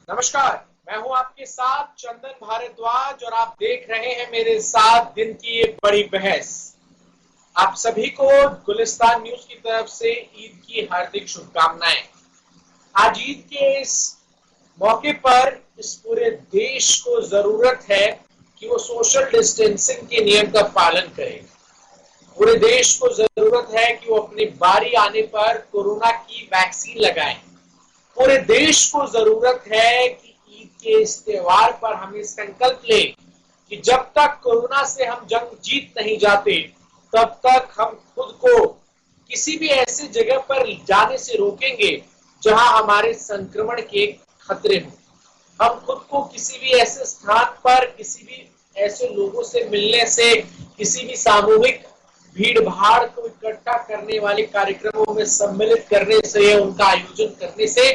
नमस्कार, मैं हूं आपके साथ चंदन भारद्वाज और आप देख रहे हैं मेरे साथ दिन की एक बड़ी बहस। आप सभी को गुलिस्तान न्यूज की तरफ से ईद की हार्दिक शुभकामनाएं। आज ईद के इस मौके पर इस पूरे देश को जरूरत है कि वो सोशल डिस्टेंसिंग के नियम का पालन करे। पूरे देश को जरूरत है कि वो अपनी बारी आने पर कोरोना की वैक्सीन लगाएं। पूरे देश को जरूरत है कि ईद के इस त्योहार पर हम ये संकल्प लें कि जब तक कोरोना से हम जंग जीत नहीं जाते तब तक हम खुद को किसी भी ऐसी जगह पर जाने से रोकेंगे जहां हमारे संक्रमण के खतरे हो। हम खुद को किसी भी ऐसे स्थान पर किसी भी ऐसे लोगों से मिलने से, किसी भी सामूहिक भीड़ भाड़ को इकट्ठा करने वाले कार्यक्रमों में सम्मिलित करने से, उनका आयोजन करने से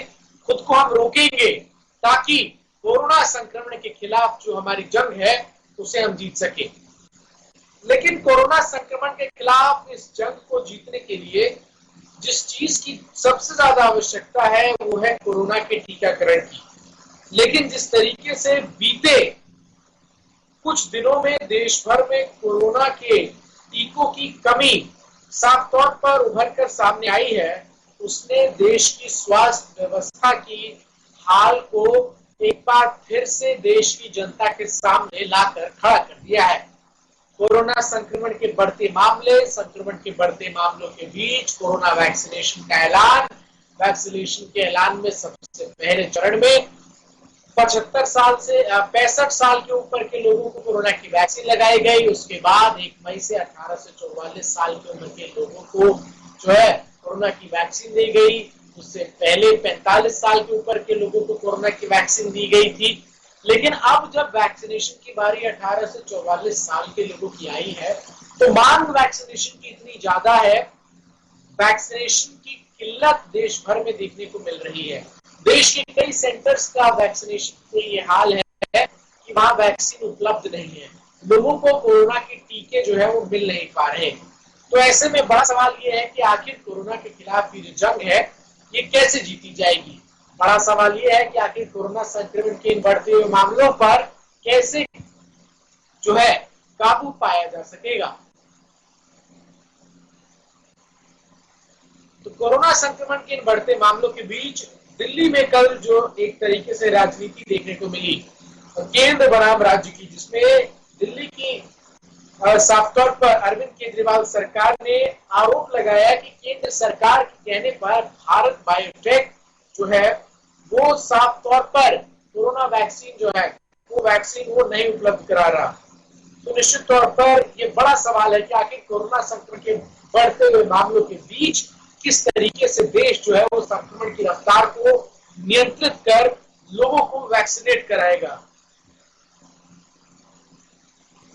खुद को हम रोकेंगे ताकि कोरोना संक्रमण के खिलाफ जो हमारी जंग है उसे हम जीत सके। लेकिन कोरोना संक्रमण के खिलाफ इस जंग को जीतने के लिए जिस चीज की सबसे ज्यादा आवश्यकता है वो है कोरोना के टीकाकरण की। लेकिन जिस तरीके से बीते कुछ दिनों में देश भर में कोरोना के टीकों की कमी साफ तौर पर उभर कर सामने आई है, उसने देश की स्वास्थ्य व्यवस्था की हाल को एक बार फिर से देश की जनता के सामने लाकर खड़ा कर दिया है। कोरोना संक्रमण के बढ़ते मामले, संक्रमण के बढ़ते मामलों के बीच कोरोना वैक्सीनेशन का ऐलान। वैक्सीनेशन के ऐलान में सबसे पहले चरण में 65 साल के ऊपर के लोगों को कोरोना की वैक्सीन लगाई गई। उसके बाद 1 मई से 18 से 44 साल की उम्र के लोगों को जो है कोरोना की वैक्सीन दी गई। उससे पहले 45 साल के ऊपर के लोगों को कोरोना की वैक्सीन दी गई थी। लेकिन अब जब वैक्सीनेशन की बारी 18 से 44 साल के लोगों की आई है तो मांग वैक्सीनेशन की इतनी ज्यादा है, वैक्सीनेशन की किल्लत देश भर में देखने को मिल रही है। देश के कई सेंटर्स का वैक्सीनेशन के ये हाल है कि वहां वैक्सीन उपलब्ध नहीं है, लोगों को कोरोना के टीके जो है वो मिल नहीं पा रहे। तो ऐसे में बड़ा सवाल ये है कि आखिर कोरोना के खिलाफ ये जो जंग है ये कैसे जीती जाएगी। बड़ा सवाल ये है कि आखिर कोरोना संक्रमण के इन बढ़ते हुए मामलों पर कैसे जो है काबू पाया जा सकेगा। तो कोरोना संक्रमण के इन बढ़ते मामलों के बीच दिल्ली में कल जो एक तरीके से राजनीति देखने को मिली केंद्र बनाम राज्य की, जिसमें दिल्ली की साफ तौर पर अरविंद केजरीवाल सरकार ने आरोप लगाया कि केंद्र सरकार के कहने पर भारत बायोटेक जो है वो साफ तौर पर कोरोना वैक्सीन जो है वो वैक्सीन वो नहीं उपलब्ध करा रहा। तो निश्चित तौर पर ये बड़ा सवाल है कि आखिर कोरोना संक्रमण के बढ़ते हुए मामलों के बीच किस तरीके से देश जो है वो संक्रमण की रफ्तार को नियंत्रित कर लोगों को वैक्सीनेट कराएगा।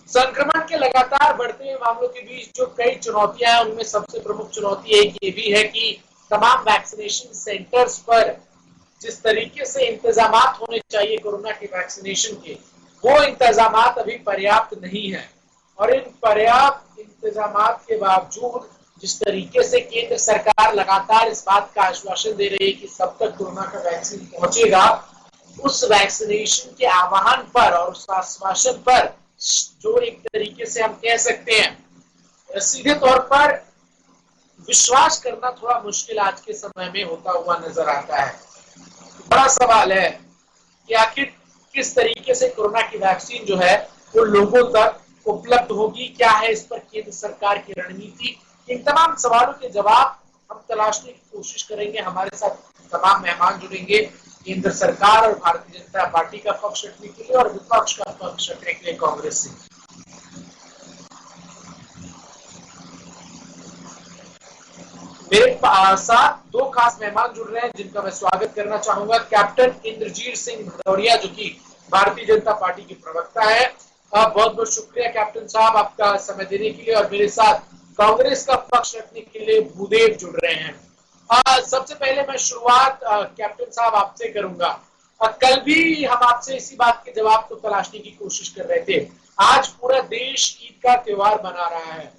संक्रमण के लगातार बढ़ते हुए मामलों के बीच जो कई चुनौतियां हैं उनमें सबसे प्रमुख चुनौती एक ये भी है कि तमाम वैक्सीनेशन सेंटर्स पर जिस तरीके से इंतजामात होने चाहिए कोरोना के वैक्सीनेशन के, वो इंतजामात अभी पर्याप्त नहीं है। और इन पर्याप्त इंतजामात के बावजूद जिस तरीके से केंद्र सरकार लगातार इस बात का आश्वासन दे रही है कि सब तक कोरोना का वैक्सीन पहुंचेगा, उस वैक्सीनेशन के आह्वान पर और उस आश्वासन पर जो एक तरीके से हम कह सकते हैं सीधे तौर पर विश्वास करना थोड़ा मुश्किल आज के समय में होता हुआ नजर आता है। बड़ा सवाल है कि आखिर किस तरीके से कोरोना की वैक्सीन जो है वो लोगों तक उपलब्ध होगी, क्या है इस पर केंद्र सरकार की रणनीति। इन तमाम सवालों के जवाब हम तलाशने की कोशिश करेंगे। हमारे साथ तमाम मेहमान जुड़ेंगे केंद्र सरकार और भारतीय जनता पार्टी का पक्ष रखने के लिए और विपक्ष का पक्ष रखने के लिए कांग्रेस से। मेरे साथ दो खास मेहमान जुड़ रहे हैं जिनका मैं स्वागत करना चाहूंगा। कैप्टन इंद्रजीत सिंह भदौरिया जो कि भारतीय जनता पार्टी के प्रवक्ता है। बहुत बहुत शुक्रिया कैप्टन साहब आपका समय देने के लिए। और मेरे साथ कांग्रेस का पक्ष रखने के लिए भूदेव जुड़ रहे हैं। सबसे पहले मैं शुरुआत कैप्टन साहब आपसे करूंगा। कल भी हम आपसे इसी बात के जवाब को तलाशने की कोशिश कर रहे थे। आज पूरा देश ईद का त्योहार मना रहा है।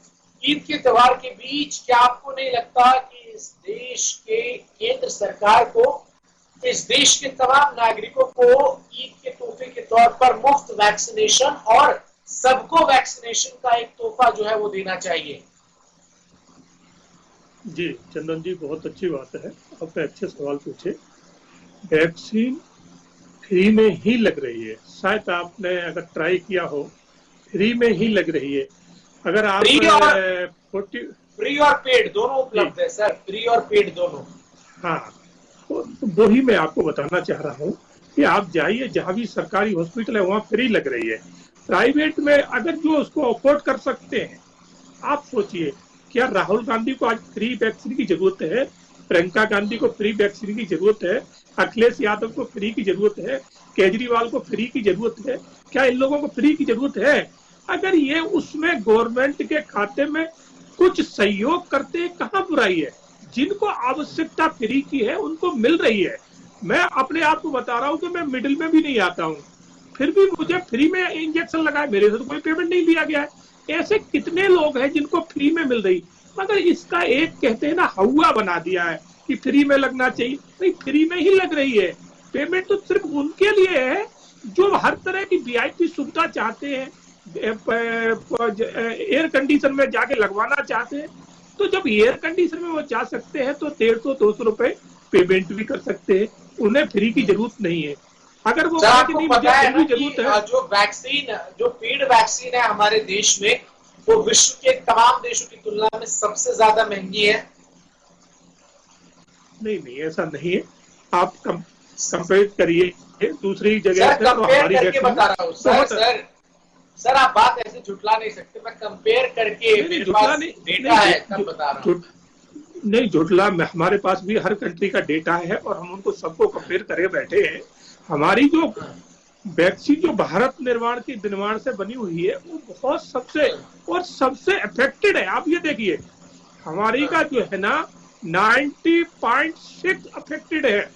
ईद के त्योहार के बीच क्या आपको नहीं लगता कि इस देश के केंद्र सरकार को इस देश के तमाम नागरिकों को ईद के तोहफे के तौर पर मुफ्त वैक्सीनेशन और सबको वैक्सीनेशन का एक तोहफा जो है वो देना चाहिए। जी चंदन जी, बहुत अच्छी बात है, आपने अच्छे सवाल पूछे। वैक्सीन फ्री में ही लग रही है, शायद आपने अगर ट्राई किया हो, फ्री में ही लग रही है। अगर आप फ्री और पेड दोनों उपलब्ध है सर, फ्री और पेड दोनों। हाँ, तो वही मैं आपको बताना चाह रहा हूँ कि आप जाइए, जहाँ भी सरकारी हॉस्पिटल है वहाँ फ्री लग रही है। प्राइवेट में अगर जो उसको अफोर्ड कर सकते हैं, आप सोचिए, क्या राहुल गांधी को आज फ्री वैक्सीन की जरूरत है? प्रियंका गांधी को फ्री वैक्सीन की जरूरत है? अखिलेश यादव को फ्री की जरूरत है? केजरीवाल को फ्री की जरूरत है? क्या इन लोगों को फ्री की जरूरत है? अगर ये उसमें गवर्नमेंट के खाते में कुछ सहयोग करते हैं, कहाँ बुराई है? जिनको आवश्यकता फ्री की है उनको मिल रही है। मैं अपने आप को बता रहा हूँ कि मैं मिडिल में भी नहीं आता हूँ, फिर भी मुझे फ्री में इंजेक्शन लगाए, मेरे से तो कोई पेमेंट नहीं लिया गया है। ऐसे कितने लोग हैं जिनको फ्री में मिल रही, मगर इसका एक कहते हैं ना हवा बना दिया है कि फ्री में लगना चाहिए। नहीं, फ्री में ही लग रही है। पेमेंट तो सिर्फ उनके लिए है जो हर तरह की वीआईपी सुविधा चाहते हैं, एयर कंडीशन में जाके लगवाना चाहते हैं। तो जब एयर कंडीशन में वो जा सकते हैं तो 150-200 रुपए पेमेंट भी कर सकते हैं, उन्हें फ्री की जरूरत नहीं है। अगर वो आपको पता है ना कि जो वैक्सीन, जो पेड वैक्सीन है हमारे देश में, वो विश्व के तमाम देशों की तुलना में सबसे ज्यादा महंगी है। नहीं, ऐसा नहीं है। आप कंपेयर करिए दूसरी जगह से, तो हमारी करके बता रहा हूँ सर, आप बात ऐसे झुटला नहीं सकते। मैं कंपेयर करके, मेरे पास डेटा है तब बता रहा हूँ। नहीं झुटला, हमारे पास भी हर कंट्री का डेटा है और हम उनको सबको कंपेयर करे बैठे हैं। हमारी जो वैक्सीन जो भारत निर्माण से बनी हुई है वो बहुत सबसे इफेक्टेड है। आप ये देखिए, हमारी का जो है ना 90.6 अफेक्टेड है,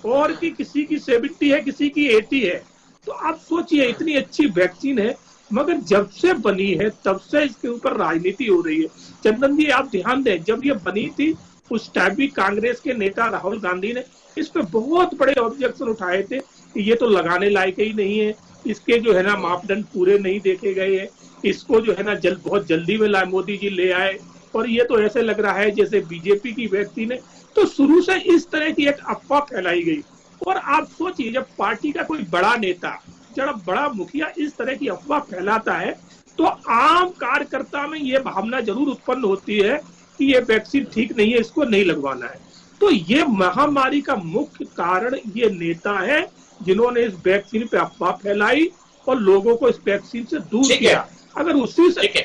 और की किसी की 70 है, किसी की 80 है। तो आप सोचिए, इतनी अच्छी वैक्सीन है, मगर जब से बनी है तब से इसके ऊपर राजनीति हो रही है। चंदन जी आप ध्यान दें, जब ये बनी थी उस टाइम भी कांग्रेस के नेता राहुल गांधी ने इस पे बहुत बड़े ऑब्जेक्शन उठाए थे कि ये तो लगाने लायक ही नहीं है, इसके जो है ना मापदंड पूरे नहीं देखे गए हैं, इसको जो है ना बहुत जल्दी में मोदी जी ले आए, और ये तो ऐसे लग रहा है जैसे बीजेपी की वैक्सीन है। तो शुरू से इस तरह की एक अफवाह फैलाई गई। और आप सोचिए, जब पार्टी का कोई बड़ा नेता, जब बड़ा मुखिया इस तरह की अफवाह फैलाता है, तो आम कार्यकर्ता में ये भावना जरूर उत्पन्न होती है कि ये वैक्सीन ठीक नहीं है, इसको नहीं लगवाना है। तो ये महामारी का मुख्य कारण ये नेता है जिन्होंने इस वैक्सीन पे अफवाह फैलाई और लोगों को इस वैक्सीन से दूर किया। अगर उसी से एक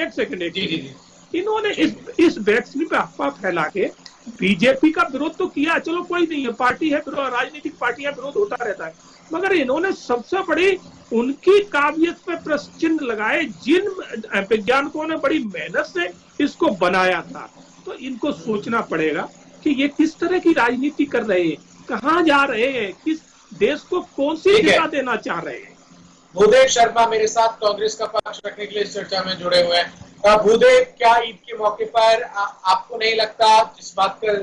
सेकंड, इन्होंने इस वैक्सीन पे अफवाह फैला के बीजेपी का विरोध तो किया, चलो कोई नहीं है, पार्टी है, राजनीतिक पार्टियां विरोध होता रहता है, मगर इन्होंने सबसे बड़ी उनकी काबिलियत पे प्रश्न चिन्ह लगाए जिन वैज्ञानिकों ने बड़ी मेहनत से इसको बनाया था। तो इनको सोचना पड़ेगा कि ये किस तरह की राजनीति कर रहे हैं, कहाँ जा रहे हैं, किस देश को कौन सी दिशा देना चाह रहे हैं। भूदेव शर्मा मेरे साथ कांग्रेस का पक्ष रखने के लिए इस चर्चा में जुड़े हुए हैं। भूदेव, क्या ईद के मौके पर आपको नहीं लगता, जिस बात का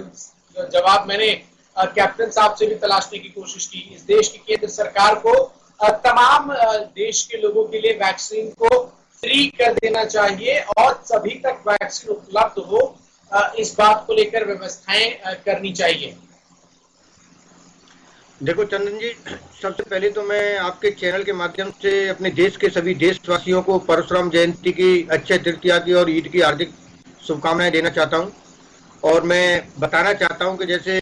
जवाब मैंने कैप्टन साहब से भी तलाशने की कोशिश की, इस देश की केंद्र सरकार को तमाम देश के लोगों के लिए वैक्सीन को फ्री कर देना चाहिए और सभी तक वैक्सीन उपलब्ध हो, इस बात को लेकर व्यवस्थाएं करनी चाहिए? देखो चंदन जी, सबसे पहले तो मैं आपके चैनल के माध्यम से अपने देश के सभी देशवासियों को परशुराम जयंती की, अक्षय तृतीया की और ईद की हार्दिक शुभकामनाएं देना चाहता हूं। और मैं बताना चाहता हूं कि जैसे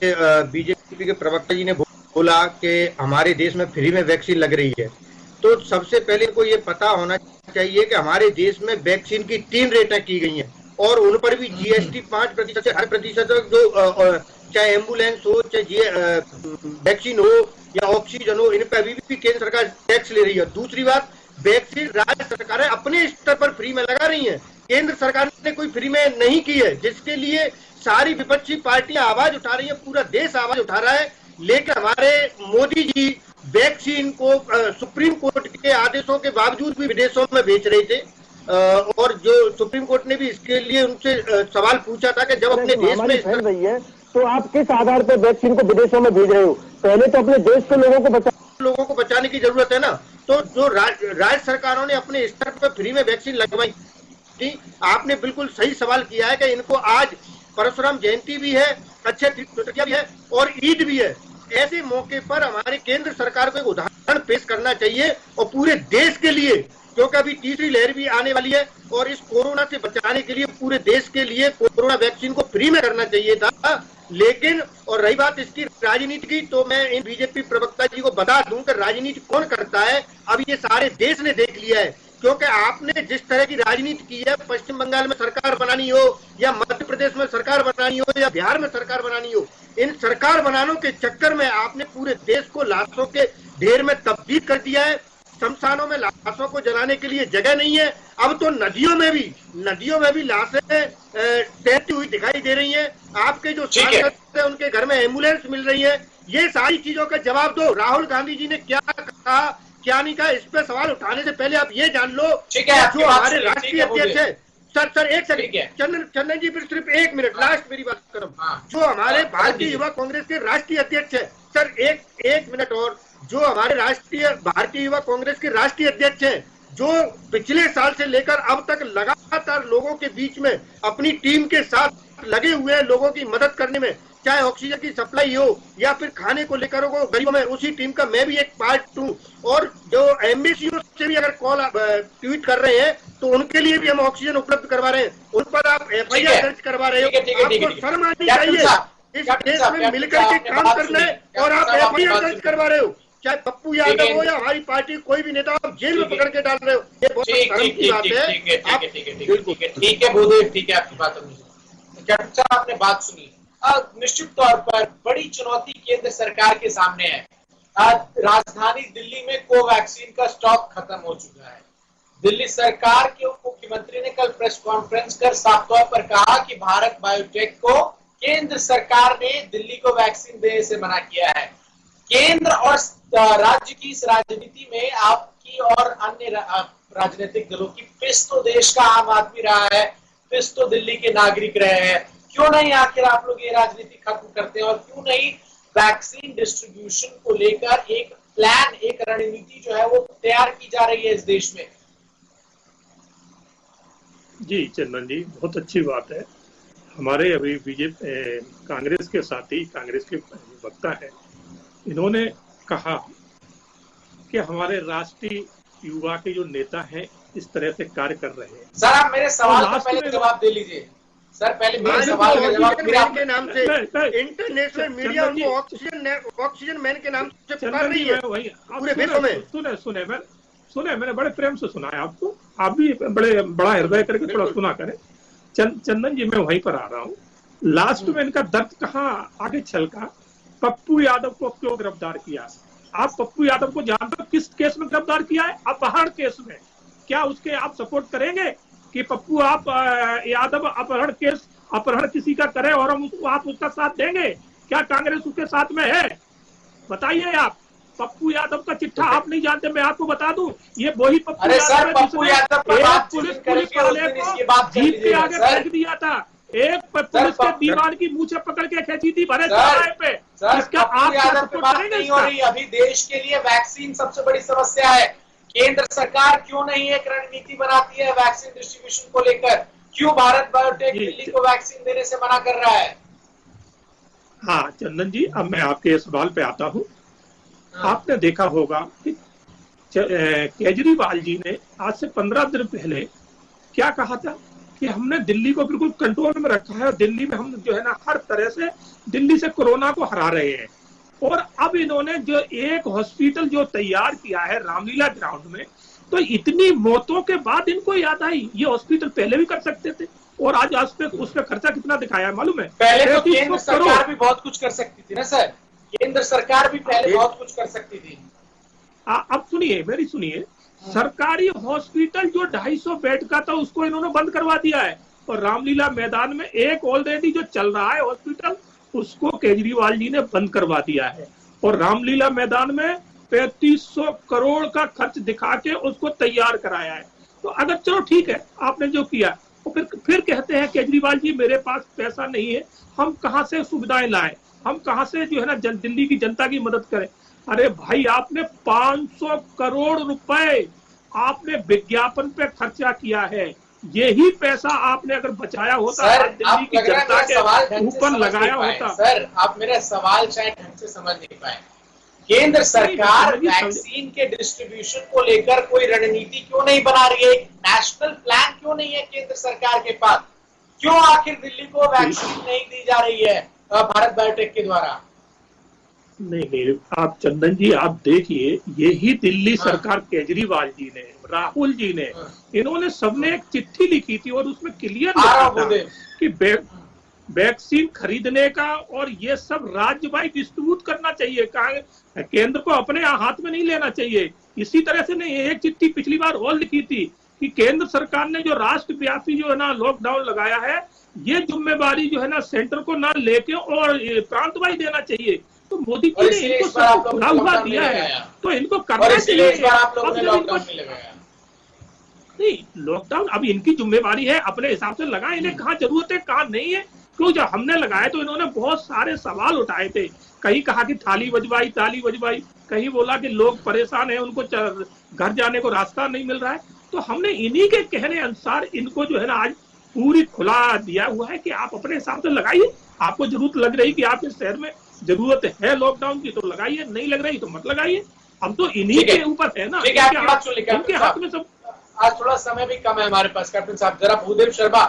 बीजेपी के प्रवक्ता जी ने बोला कि हमारे देश में फ्री में वैक्सीन लग रही है, तो सबसे पहले को ये पता होना चाहिए कि हमारे देश में वैक्सीन की 3 रेटें की गई हैं और उन पर भी जीएसटी 5% से 8% जो चाहे एम्बुलेंस हो, चाहे वैक्सीन हो या ऑक्सीजन हो, इन पर भी केंद्र सरकार टैक्स ले रही है। दूसरी बात, वैक्सीन राज्य सरकारें अपने स्तर पर फ्री में लगा रही हैं, केंद्र सरकार ने कोई फ्री में नहीं की है, जिसके लिए सारी विपक्षी पार्टियां आवाज उठा रही है, पूरा देश आवाज उठा रहा है। लेकिन हमारे मोदी जी वैक्सीन को सुप्रीम कोर्ट के आदेशों के बावजूद भी विदेशों में बेच रहे थे, और जो सुप्रीम कोर्ट ने भी इसके लिए उनसे सवाल पूछा था कि जब अपने देश में तो आप किस आधार पर वैक्सीन को विदेशों में भेज रहे हो? पहले तो अपने देश के लोगों को बचाने की जरूरत है ना। तो जो राज्य सरकारों ने अपने स्तर पर फ्री में वैक्सीन लगवाई थी, आपने बिल्कुल सही सवाल किया है कि इनको आज परशुराम जयंती भी है, अक्षय तृतीया भी है और ईद भी है। ऐसे मौके पर हमारे केंद्र सरकार को एक उदाहरण पेश करना चाहिए और पूरे देश के लिए, क्योंकि अभी तीसरी लहर भी आने वाली है और इस कोरोना से बचाने के लिए पूरे देश के लिए कोरोना वैक्सीन को फ्री में करना चाहिए था। लेकिन और रही बात इसकी राजनीति की, तो मैं इन बीजेपी प्रवक्ता जी को बता दूं कि राजनीति कौन करता है अब ये सारे देश ने देख लिया है। क्योंकि आपने जिस तरह की राजनीति की है, पश्चिम बंगाल में सरकार बनानी हो या मध्य प्रदेश में सरकार बनानी हो या बिहार में सरकार बनानी हो, इन सरकार बनाने के चक्कर में आपने पूरे देश को लाशों के ढेर में तब्दील कर दिया है। शमशानों में लाशों को जलाने के लिए जगह नहीं है। अब तो नदियों में भी लाशें तैरती हुई दिखाई दे रही हैं। आपके जो सांसद हैं उनके घर में एम्बुलेंस मिल रही है। ये सारी चीजों का जवाब दो। राहुल गांधी जी ने क्या कहा क्या नहीं कहा, इस पे सवाल उठाने से पहले आप ये जान लो जो हमारे राष्ट्रीय अध्यक्ष है। सर एक सेकंड चंदन जी, सिर्फ 1 मिनट, लास्ट मेरी बात करो। जो हमारे भारतीय युवा कांग्रेस के राष्ट्रीय अध्यक्ष है, सर एक मिनट और, जो हमारे भारतीय युवा कांग्रेस के राष्ट्रीय अध्यक्ष हैं, जो पिछले साल से लेकर अब तक लगातार लोगों के बीच में अपनी टीम के साथ लगे हुए हैं, लोगों की मदद करने में, चाहे ऑक्सीजन की सप्लाई हो या फिर खाने को लेकर हो गरीबों में, उसी टीम का मैं भी एक पार्ट हूँ। और जो एमबीसीओ से भी अगर कॉल ट्वीट कर रहे हैं तो उनके लिए भी हम ऑक्सीजन उपलब्ध करवा रहे हैं, उन पर आप FIR दर्ज करवा रहे हो। आपको शर्म आनी चाहिए, इस देश में मिलकर के काम करना है और आप FIR दर्ज करवा रहे हो। चाहे पप्पू यादव हो या हमारी पार्टी कोई भी नेता, आप जेल में पकड़ के डाल रहे हो। ये बहुत शर्म की बात है। ठीक है भूदेव, ठीक है आपकी बात। चर्चा आपने बात सुनी। निश्चित तौर पर बड़ी चुनौती केंद्र सरकार के सामने है। राजधानी दिल्ली में कोवैक्सीन का स्टॉक खत्म हो चुका है। दिल्ली सरकार के उप मुख्यमंत्री ने कल प्रेस कॉन्फ्रेंस कर साफ तौर पर कहा कि भारत बायोटेक को केंद्र सरकार ने दिल्ली को वैक्सीन देने से मना किया है। केंद्र और राज्य की इस राजनीति में आपकी और अन्य राजनीतिक दलों की पिस तो देश का आम आदमी रहा है, पिस तो दिल्ली के नागरिक रहे हैं। क्यों नहीं आखिर आप लोग ये राजनीति खत्म करते हैं और क्यों नहीं वैक्सीन डिस्ट्रीब्यूशन को लेकर एक प्लान, एक रणनीति जो है वो तैयार की जा रही है इस देश में? जी चंदन जी, बहुत अच्छी बात है। हमारे अभी बीजेपी कांग्रेस के साथी, कांग्रेस के वक्ता है, इन्होंने कहा कि हमारे राष्ट्रीय युवा के जो नेता हैं इस तरह से कार्य कर रहे हैं। सर आप मेरे सवाल का पहले जवाब दे लीजिए। सर पहले मेरे सवाल का जवाब के नाम से इंटरनेशनल मीडिया उनको ऑक्सीजन मैन के नाम से पुकार रही है पूरे विश्व में। सुने मैंने बड़े प्रेम से सुना है आपको, आप भी बड़ा हृदय करके थोड़ा सुना करें। चंदन जी मैं वहीं पर आ रहा हूँ। लास्ट में इनका दर्द कहाँ आगे छलका, पप्पू यादव को क्यों गिरफ्तार किया? आप पप्पू यादव को जानते हो किस केस में गिरफ्तार किया है? अपहरण केस में। क्या उसके आप सपोर्ट करेंगे कि पप्पू आप यादव अपहरण किसी का करे और आप उसका साथ देंगे? क्या कांग्रेस उसके साथ में है? बताइए आप। पप्पू यादव का चिट्ठा आप नहीं जानते, मैं आपको बता दूं, ये वही पप्पू यादव पुलिस वाले को जीप के आगे फेंक दिया था। एक पुलिस के दीवार की मूछें पकड़ के खींची थी भरे चौराहे पे। इसका आप नहीं हो रही। अभी देश के लिए वैक्सीन सबसे बड़ी समस्या है। केंद्र सरकार क्यों नहीं एक रणनीति बनाती है वैक्सीन डिस्ट्रीब्यूशन को लेकर? क्यों भारत बायोटेक दिल्ली को वैक्सीन देने से मना कर रहा है? हाँ चंदन जी, अब मैं आपके सवाल पे आता हूँ। आपने देखा होगा कि केजरीवाल जी ने आज से 15 दिन पहले क्या कहा था कि हमने दिल्ली को बिल्कुल कंट्रोल में रखा है और दिल्ली में हम जो है ना हर तरह से दिल्ली से कोरोना को हरा रहे हैं। और अब इन्होंने जो एक हॉस्पिटल जो तैयार किया है रामलीला ग्राउंड में, तो इतनी मौतों के बाद इनको याद आई ये हॉस्पिटल पहले भी कर सकते थे। और आज उसपे खर्चा कितना दिखाया है मालूम है? पहले तो केंद्र सरकार भी बहुत कुछ कर सकती थी ना सर, केंद्र सरकार भी पहले बहुत कुछ कर सकती थी। अब सुनिए, मेरी सुनिए। सरकारी हॉस्पिटल जो 250 बेड का था उसको इन्होंने बंद करवा दिया है और रामलीला मैदान में एक ऑलरेडी जो चल रहा है हॉस्पिटल उसको केजरीवाल जी ने बंद करवा दिया है। और रामलीला मैदान में 3500 करोड़ का खर्च दिखा के उसको तैयार कराया है। तो अगर चलो ठीक है आपने जो किया, और फिर कहते हैं केजरीवाल जी मेरे पास पैसा नहीं है, हम कहां से सुविधाएं लाएं, हम कहां से जो है ना दिल्ली की जनता की मदद करें। अरे भाई, आपने 500 करोड़ रुपए आपने विज्ञापन पे खर्चा किया है। यही पैसा आपने अगर बचाया होता, सर, दिल्ली की जनता के ऊपर लगाया होता। सर, आप मेरा सवाल शायद ढंग से समझ नहीं पाए। केंद्र सरकार वैक्सीन के डिस्ट्रीब्यूशन को लेकर कोई रणनीति क्यों नहीं बना रही है? एक नेशनल प्लान क्यों नहीं है केंद्र सरकार के पास? क्यों आखिर दिल्ली को वैक्सीन नहीं दी जा रही है भारत बायोटेक के द्वारा? नहीं, आप चंदन जी आप देखिए, यही दिल्ली सरकार केजरीवाल जी ने, राहुल जी ने, इन्होंने सबने एक चिट्ठी लिखी थी और उसमें क्लियर लिखा था कि वैक्सीन खरीदने का और ये सब राज्य वाइज डिस्ट्रीब्यूट करना चाहिए, केंद्र को अपने हाथ में नहीं लेना चाहिए। इसी तरह से नहीं, एक चिट्ठी पिछली बार और लिखी थी कि केंद्र सरकार ने जो राष्ट्रव्यापी जो है ना लॉकडाउन लगाया है, ये जिम्मेवारी जो है ना सेंटर को ना लेके और प्रांत वाइज देना चाहिए। तो मोदी जी ने इनको सब खुला हुआ दिया है, तो इनको करना चाहिए। नहीं, लॉकडाउन अब इनकी जिम्मेवारी है, अपने हिसाब से लगाए, इन्हें कहाँ जरूरत है कहाँ नहीं है। क्यों, जब हमने लगाया तो इन्होंने बहुत सारे सवाल उठाए थे। कहीं कहा कि ताली बजवाई, कहीं बोला कि लोग परेशान हैं, उनको घर जाने को रास्ता नहीं मिल रहा है। तो हमने इन्हीं के कहने अनुसार इनको जो है ना आज पूरी खुला दिया हुआ है कि आप अपने हिसाब से लगाइए। आपको जरूरत लग रही कि आपके शहर में जरूरत है लॉकडाउन की तो लगाइए, नहीं लग रही तो मत लगाइए। अब तो इन्हीं के ऊपर है ना, इनके हाथ में सब। आज थोड़ा समय भी कम है हमारे पास कैप्टन साहब, जरा भूदेव शर्मा,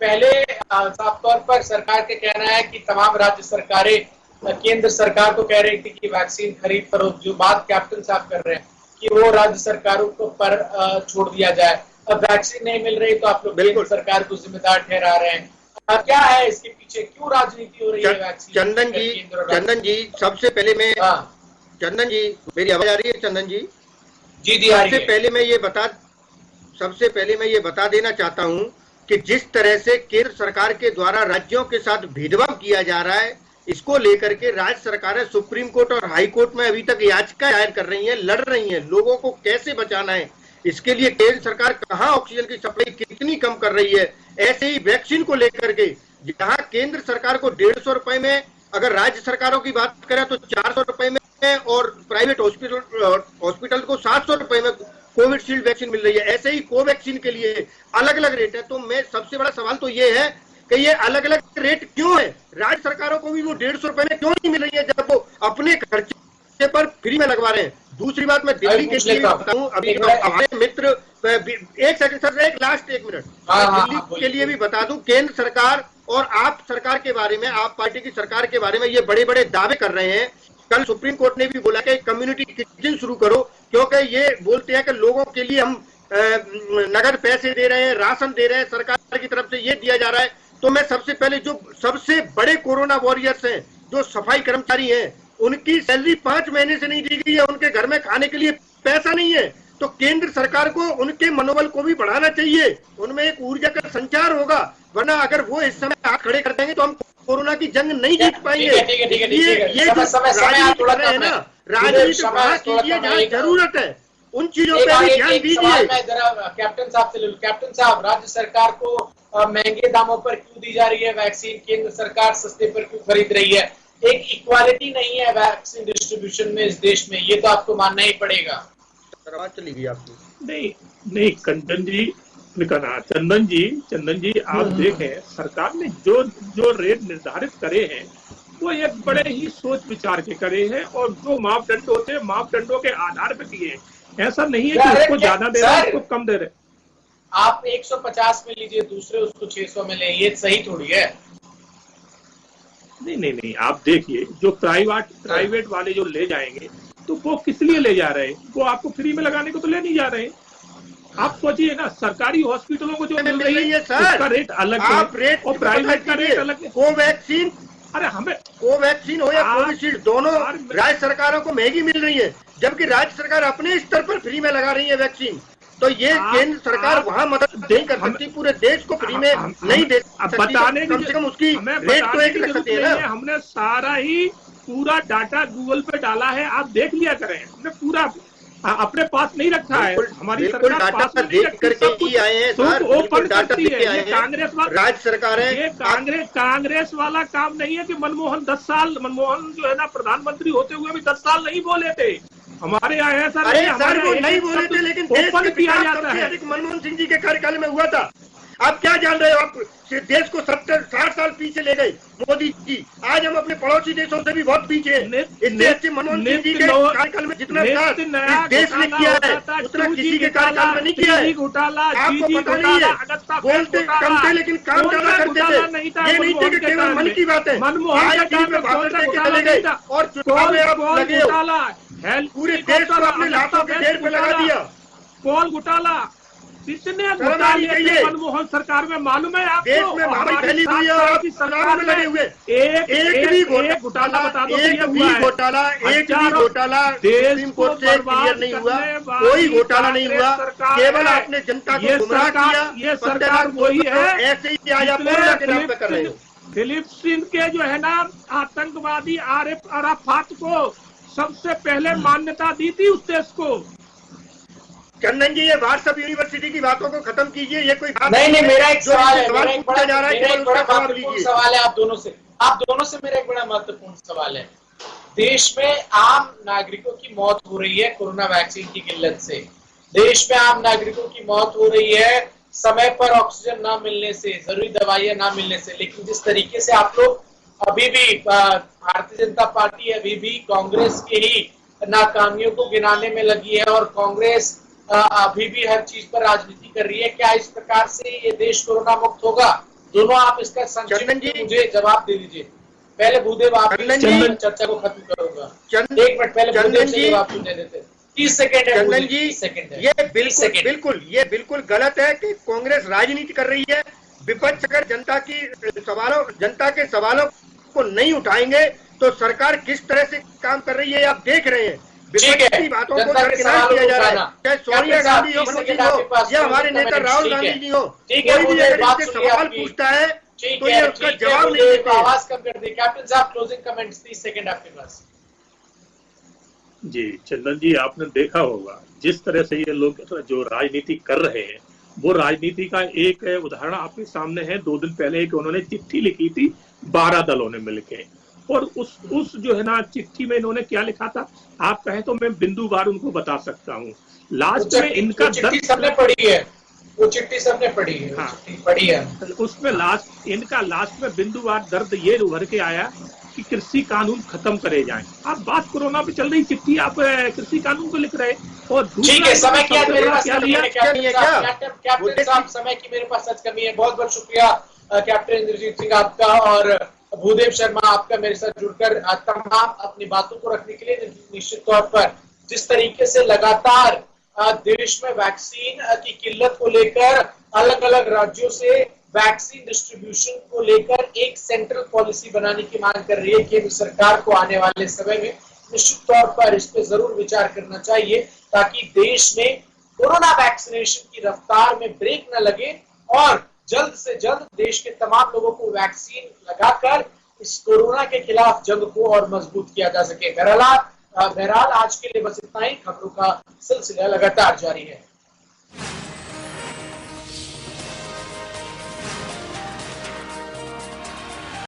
पहले साफ तौर पर सरकार का कहना है कि तमाम राज्य सरकारें केंद्र सरकार को कह रही थी कि वैक्सीन खरीद करो, जो बात कैप्टन साहब कर रहे हैं कि वो राज्य सरकारों को पर छोड़ दिया जाए। अब वैक्सीन नहीं मिल रही तो आप लोग केंद्र सरकार को जिम्मेदार ठहरा रहे हैं। क्या है इसके पीछे, क्यों राजनीति हो रही है वैक्सीन? चंदन जी सबसे पहले मैं चंदन जी, मेरी आवाज आ रही है? चंदन जी जी आ रही है। सबसे पहले मैं ये बता देना चाहता हूँ कि जिस तरह से केंद्र सरकार के द्वारा राज्यों के साथ भेदभाव किया जा रहा है, इसको लेकर के राज्य सरकारें सुप्रीम कोर्ट और हाई कोर्ट में अभी तक याचिका दायर कर रही हैं, लड़ रही हैं। लोगों को कैसे बचाना है, इसके लिए केंद्र सरकार कहां ऑक्सीजन की सप्लाई कितनी कम कर रही है। ऐसे ही वैक्सीन को लेकर के जहां केंद्र सरकार को 150 रुपए में, अगर राज्य सरकारों की बात करें तो 400 रुपए में, और प्राइवेट हॉस्पिटल को 700 रुपए में कोविशील्ड वैक्सीन मिल रही है। ऐसे ही कोवैक्सीन के लिए अलग अलग रेट है। तो मैं सबसे बड़ा सवाल तो ये है कि ये अलग अलग रेट क्यों है? राज्य सरकारों को भी वो 150 रुपए में क्यों नहीं मिल रही है जब वो अपने खर्चे पर फ्री में लगवा रहे हैं? दूसरी बात, मैं दिल्ली के लिए बताऊं, अभी हमारे मित्र, एक सेकंड सर, एक लास्ट 1 मिनट, दिल्ली के लिए भी बता दूं, केंद्र सरकार और आप सरकार के बारे में, आप पार्टी की सरकार के बारे में ये बड़े बड़े दावे कर रहे हैं। कल सुप्रीम कोर्ट ने भी बोला कि कम्युनिटी किचन शुरू करो, क्योंकि ये बोलते हैं कि लोगों के लिए हम नगद पैसे दे रहे हैं, राशन दे रहे हैं, सरकार की तरफ से ये दिया जा रहा है। तो मैं सबसे पहले, जो सबसे बड़े कोरोना वॉरियर्स हैं, जो सफाई कर्मचारी हैं, उनकी सैलरी 5 महीने से नहीं दी गई है, उनके घर में खाने के लिए पैसा नहीं है। तो केंद्र सरकार को उनके मनोबल को भी बढ़ाना चाहिए, उनमें एक ऊर्जा का संचार होगा। वरना अगर वो इस समय हाथ खड़े कर देंगे तो हम कोरोना की जंग नहीं जीत पाएंगे। ये जो राजनीति कर रहे हैं ना, राजनीति वहां कीजिए जहाँ जरूरत है, उन चीजों पे भी ध्यान दीजिए। कैप्टन साहब से, कैप्टन साहब, राज्य सरकार को महंगे दामों पर क्यों दी जा रही है वैक्सीन, केंद्र सरकार सस्ते पर क्यों खरीद रही है? एक इक्वालिटी नहीं है वैक्सीन डिस्ट्रीब्यूशन में इस देश में, ये तो आपको मानना ही पड़ेगा। चली गई आपकी। नहीं चंदन जी आप देखें, सरकार ने जो रेट निर्धारित करे हैं वो एक बड़े ही सोच विचार के करे हैं, और जो मापदंड होते हैं मापदंडों के आधार पर किए हैं। ऐसा नहीं है कि उसको ज्यादा दे रहे हैं, उसको कम दे रहे। आप 150 में लीजिए, दूसरे उसको 600 में ले, ये सही थोड़ी है। नहीं, आप देखिए, जो प्राइवेट वाले जो ले जाएंगे तो वो किस लिए ले जा रहे हैं? वो आपको फ्री में लगाने को तो ले नहीं जा रहे हैं। आप सोचिए ना, सरकारी हॉस्पिटलों को जो मिल रही है उसका रेट अलग है और प्राइवेट का रेट अलग है। कोवैक्सीन, अरे हमें कोवैक्सीन हो या कोविशील्ड, दोनों राज्य सरकारों को महंगी मिल रही है, जबकि राज्य सरकार अपने स्तर पर फ्री में लगा रही है वैक्सीन। तो ये केंद्र सरकार वहाँ मदद नहीं कर सकती, पूरे देश को फ्री में नहीं दे सकती, कम से कम उसकी रेट तो एक रख सकती है ना। हमने सारा ही पूरा डाटा गूगल पे डाला है, आप देख लिया करें। हमने पूरा अपने पास नहीं रखा है, हमारी बिल्कुल सरकार डाटा पास में नहीं देख रखती, करके सब कुछ ही आए हैं सर, ओपन बिल्कुल डाटा करती देख है। के आए ये हैं। कांग्रेस राज्य सरकार है, ये कांग्रेस वाला काम नहीं है कि मनमोहन 10 साल, मनमोहन जो है ना प्रधानमंत्री होते हुए भी 10 साल नहीं बोले थे, हमारे आए हैं सर। अरे सर वो एक नहीं एक बोले शब्द थे, लेकिन देश ओपन के किया विकास जाता सबसे है। अधिक मनमोहन सिंह जी के कार्यकाल में हुआ था। आप क्या जान रहे हो, आप देश को 70-60 साल पीछे ले गए मोदी जी। आज हम अपने पड़ोसी देशों से भी बहुत पीछे हैं। इससे अच्छे मनमोहन सिंह जी के कार्यकाल में जितना विकास इस देश ने किया है उतना किसी के कार्यकाल में नहीं किया है। आपको पता नहीं है, बोलते कम थे लेकिन काम ज्यादा करते थे। ये नहीं थे कि केवल मन की बात है। आज टीवी पे भाषण दे के चले गए और चुनाव में आप लगे हो, पूरे देश को अपने लाशों के ढेर पे लगा दिया। पोल घोटाला कितने घोटाले थे मनमोहन सरकार में, मालूम है आपको? देश में महामारी फैली हुई है और आप सरकार में लगे हुए। एक भी घोटाला बता दो, एक भी घोटाला सुप्रीम कोर्ट से क्लियर नहीं हुआ, कोई घोटाला नहीं हुआ। केवल आपने जनता को गुमराह किया। ये सरकार वही है, ऐसे ही आज आप कोरोना के नाम पे कर रहे हो। फिलिप सिंह के जो है ना आतंकवादी अराफात को सबसे पहले मान्यता दी थी उस देश को। चंदन जी, ये व्हाट्सएप यूनिवर्सिटी की बातों को खत्म कीजिए। ये कोई बात नहीं, मेरा एक सवाल है, मेरा एक पूछा जा रहा है, बड़ा महत्वपूर्ण सवाल है आप दोनों से मेरा एक बड़ा महत्वपूर्ण सवाल है। देश में आम नागरिकों की मौत हो रही है कोरोना वैक्सीन की किल्लत से। देश में आम नागरिकों की मौत हो रही है समय पर ऑक्सीजन ना मिलने से, जरूरी दवाइयां ना मिलने से। लेकिन जिस तरीके से आप लोग अभी भी, भारतीय जनता पार्टी अभी भी कांग्रेस की ही नाकामियों को गिनाने में लगी है और कांग्रेस अभी भी हर चीज पर राजनीति कर रही है, क्या इस प्रकार से ये देश कोरोना मुक्त होगा? दोनों आप इसका संक्षिप्त में मुझे जवाब दे दीजिए। पहले भूदेव आप चर्चा को खत्म करूंगा। एक मिनट पहले भूदेव से जवाब दे देते। 30 सेकंड है चंदन जी, ये बिल्कुल गलत है कि कांग्रेस राजनीति कर रही है। विपक्ष अगर जनता के सवालों को नहीं उठाएंगे तो सरकार किस तरह से काम कर रही है आप देख रहे हैं। विपक्षी बातों को दरकिनार किया जा रहा है, चाहे सोनिया गांधी हो, मनमोहन सिंह हो या हमारे नेता राहुल गांधी जी हो। कोई भी अगर इससे सवाल पूछता है तो ये उसका जवाब नहीं देते। आवाज कम कर दी। कैप्टन साहब, क्लोजिंग कमेंट्स 30 सेकंड आपके पास। जी चंदन जी, आपने देखा होगा जिस तरह से ये लोग जो राजनीति कर रहे हैं, वो राजनीति का एक उदाहरण आपके सामने है। 2 दिन पहले एक उन्होंने चिट्ठी लिखी थी 12 दलों ने मिलकर, और उस जो है ना चिट्ठी में इन्होंने क्या लिखा था, आप कहें तो मैं बिंदुवार उनको बता सकता हूँ। लास्ट में इनका चिट्ठी सबने पढ़ी है, वो चिट्ठी सबने पढ़ी है। हाँ, पढ़ी है। उसमें इनका लास्ट में बिंदुवार दर्द ये उभर के आया कि कृषि कानून खत्म करे जाएं। आप बात कोरोना पे चल रही चिट्ठी, आप कृषि कानून को लिख रहे और ठीक है, समय की मेरे पास कैप्टन साहब, समय की मेरे पास सच कमी है। बहुत बहुत शुक्रिया कैप्टन इंद्रजीत सिंह आपका और भूदेव शर्मा आपका मेरे साथ जुड़कर तमाम अपनी बातों को रखने के लिए। निश्चित तौर पर जिस तरीके से लगातार देश में वैक्सीन की किल्लत को लेकर अलग अलग राज्यों से वैक्सीन डिस्ट्रीब्यूशन को लेकर एक सेंट्रल पॉलिसी बनाने की मांग कर रही है केंद्र सरकार को, आने वाले समय में निश्चित तौर पर इस पे जरूर विचार करना चाहिए ताकि देश में कोरोना वैक्सीनेशन की रफ्तार में ब्रेक न लगे और जल्द से जल्द देश के तमाम लोगों को वैक्सीन लगाकर इस कोरोना के खिलाफ जंग को और मजबूत किया जा सके। बहरहाल आज के लिए बस इतना ही। खबरों का सिलसिला लगातार जारी है।